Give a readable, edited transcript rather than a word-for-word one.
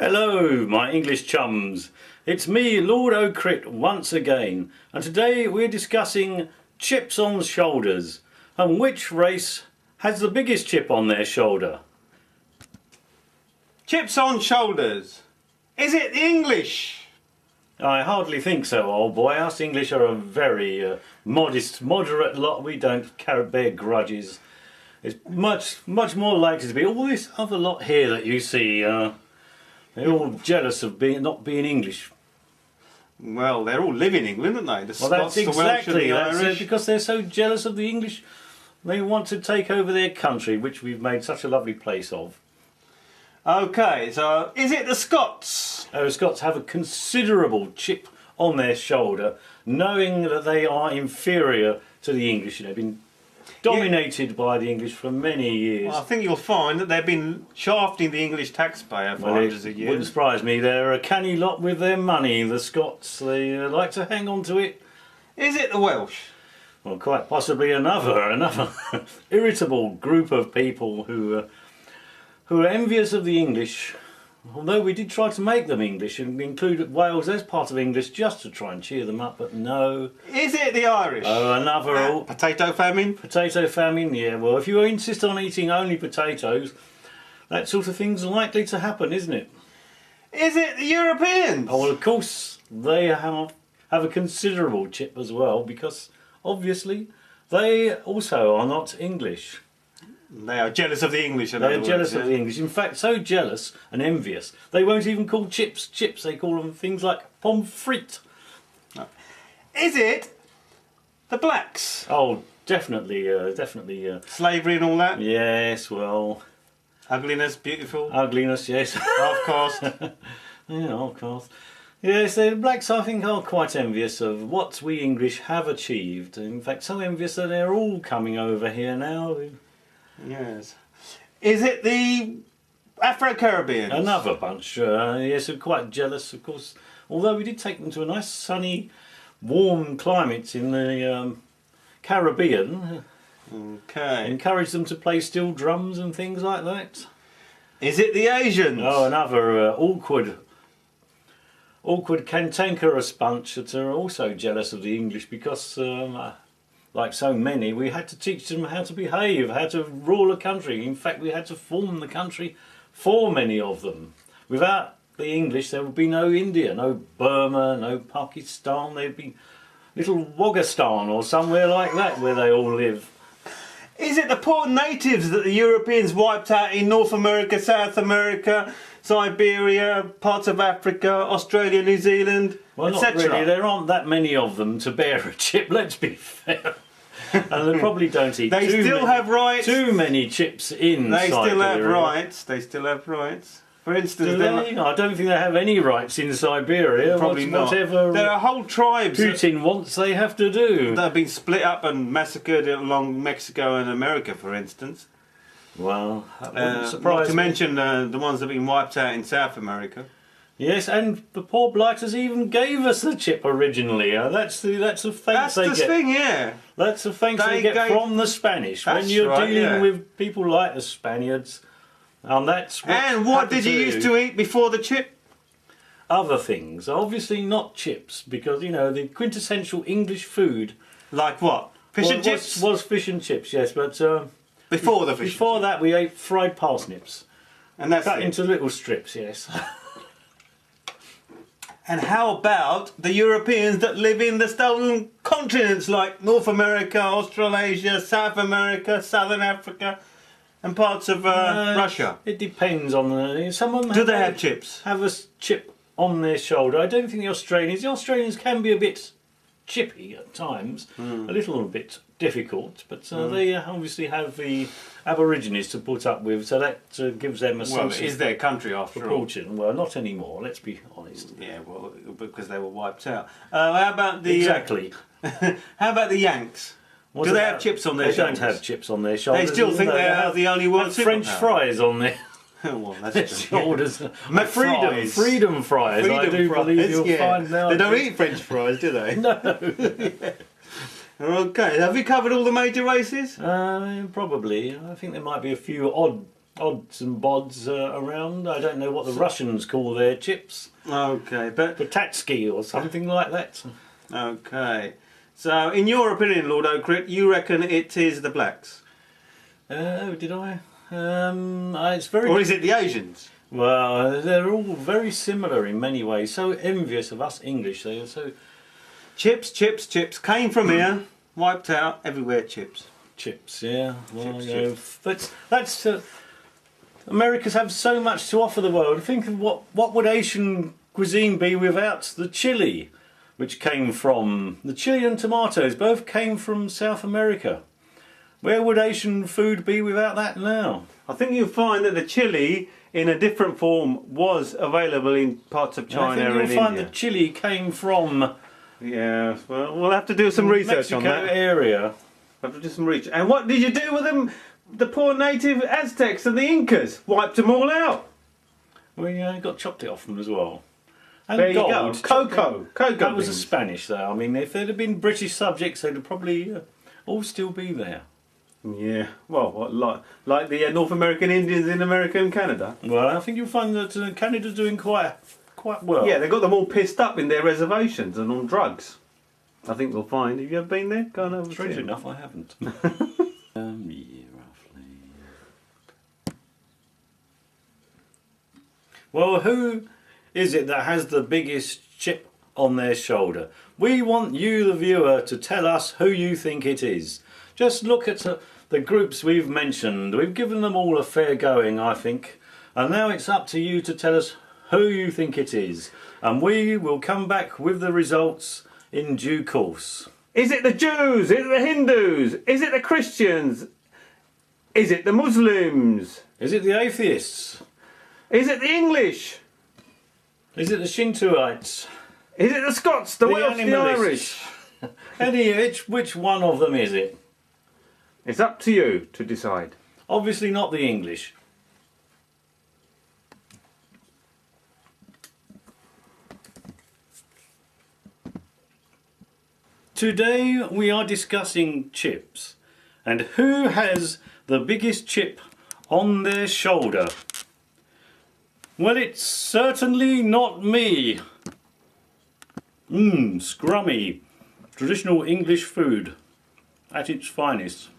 Hello, my English chums. It's me, Lord O'Crit, once again, and today we're discussing chips on shoulders and which race has the biggest chip on their shoulder. Chips on shoulders. Is it the English? I hardly think so, old boy. Us English are a very modest, moderate lot. We don't bear grudges. It's much more likely to be all this other lot here that you see. They're all jealous of not being English. Well, they're all live in England, aren't they? The Well, Scots, that's the Welsh and exactly the that's Irish. because they're so jealous of the English. They want to take over their country, which we've made such a lovely place of. Okay, so is it the Scots? The Scots have a considerable chip on their shoulder, knowing that they are inferior to the English. They've been dominated by the English for many years. Well, I think you'll find that they've been shafting the English taxpayer for hundreds of Wouldn't years. surprise me. They're a canny lot with their money, the Scots. They like to hang on to it. Is it the Welsh? Well, quite possibly another irritable group of people who are envious of the English. Although we did try to make them English and include Wales as part of English just to try and cheer them up, but no. Is it the Irish? Oh, another Potato famine? potato famine. Yeah, well, if you insist on eating only potatoes, that sort of thing's likely to happen, isn't it? Is it the Europeans? Oh, well, of course they have a considerable chip as well, because obviously they also are not English. They are jealous of the English. They are jealous of the English. In fact, so jealous and envious, they won't even call chips chips. They call them things like pommes frites. Is it the blacks? Oh, definitely. Slavery and all that? Yes, well, Ugliness, beautiful, ugliness, yes. half caste. Yeah, of course. Yes, the blacks, I think, are quite envious of what we English have achieved. In fact, so envious that they're all coming over here now. Yes. Is it the Afro-Caribbeans? Another bunch, yes, are quite jealous, of course. Although we did take them to a nice sunny, warm climate in the Caribbean. Okay. Encouraged them to play steel drums and things like that. Is it the Asians? Oh, another awkward cantankerous bunch that are also jealous of the English because, like so many, we had to teach them how to behave, how to rule a country. In fact, we had to form the country for many of them. Without the English, there would be no India, no Burma, no Pakistan. There'd be little Wagistan or somewhere like that where they all live. Is it the poor natives that the Europeans wiped out in North America, South America, Siberia, parts of Africa, Australia, New Zealand, Well, not etc.? really. There aren't that many of them to bear a chip, let's be fair. And they probably don't eat They still have rights. too many chips in They still have Siberia. rights. They still have rights. For instance, Do there they? I don't think they have any rights in Siberia. probably not. Whatever There are whole tribes Putin wants, they have to do. that have been split up and massacred along Mexico and America, for instance. Well, that wouldn't Not surprise to me. mention the ones that have been wiped out in South America. Yes, and the poor blighters even gave us the chip originally. That's the thanks That's they the get. thing, yeah. That's the thanks they They get gave- from the Spanish when That's you're right, dealing yeah. with people like the Spaniards. And that's And what did you used to eat before the chip? Other things, obviously not chips, because you know the quintessential English food. Like what? Fish and chips? was fish and chips, yes, but Before the fish. before that we ate fried parsnips, And that's cut it. into little strips. Yes. And how about the Europeans that live in the stolen continents like North America, Australasia, South America, Southern Africa, and parts of Russia? It depends on the. Some of them Do they have chips? have a chip on their shoulder. I don't think the Australians can be a bit chippy at times, a little bit difficult, but they obviously have the Aborigines to put up with, so that gives them a Well, sense it is of their country after all. proportion. Well, not anymore, let's be honest. Yeah, well, because they were wiped out. How about the Exactly. how about the Yanks? What's Do they about- have chips on their They shoulders? don't have chips on their shoulders. They still even think though they are the only world have French superpower. fries on their Well, that's true. shoulders. McFries. Freedom fries. I do believe you'll find now. They don't eat French fries, do they? No. Okay, have we covered all the major races? Probably. I think there might be a few odd odds and bods around. I don't know what the Russians call their chips. Okay, but Patatsky or something like that. okay. So, in your opinion, Lord Oakrit, you reckon it is the blacks, Did I? It's very. or is it the Asians? Well, they're all very similar in many ways. So envious of us English. They are so Chips, chips, chips came from here, wiped out everywhere. Chips. chips. Yeah. Well, Chips, you know, that's. Americans have so much to offer the world. Think of what would Asian cuisine be without the chili, which came from the chili and tomatoes. Both came from South America. Where would Asian food be without that now? I think you'll find that the chili, in a different form, was available in parts of China I think and you'll find India. that chili came from Yeah, well, we'll have to do some research Mexico on that. area. We'll have to do some research. And what did you do with them? The poor native Aztecs and the Incas wiped them all out. We got chopped it off them as well. And There you gold, go. chopped Cocoa. it. Cocoa That was the beans. Spanish though. I mean, if they'd have been British subjects, they'd have probably all still be there. Yeah, well, what, like the North American Indians in America and Canada? Well, I think you'll find that Canada's doing quite well. Yeah, they got them all pissed up in their reservations and on drugs. I think we'll find. Have you ever been there? Go and have a Strange see. enough, I haven't. Yeah, roughly. Well, who is it that has the biggest chip on their shoulder? We want you, the viewer, to tell us who you think it is. Just look at the groups we've mentioned. We've given them all a fair going, I think. And now it's up to you to tell us who you think it is. And we will come back with the results in due course. Is it the Jews? Is it the Hindus? Is it the Christians? Is it the Muslims? Is it the atheists? Is it the English? Is it the Shintoites? Is it the Scots, the Welsh, the animalists? Irish? Which one of them is it? It's up to you to decide. Obviously not the English. Today we are discussing chips and who has the biggest chip on their shoulder. Well, it's certainly not me. Scrummy. Traditional English food at its finest.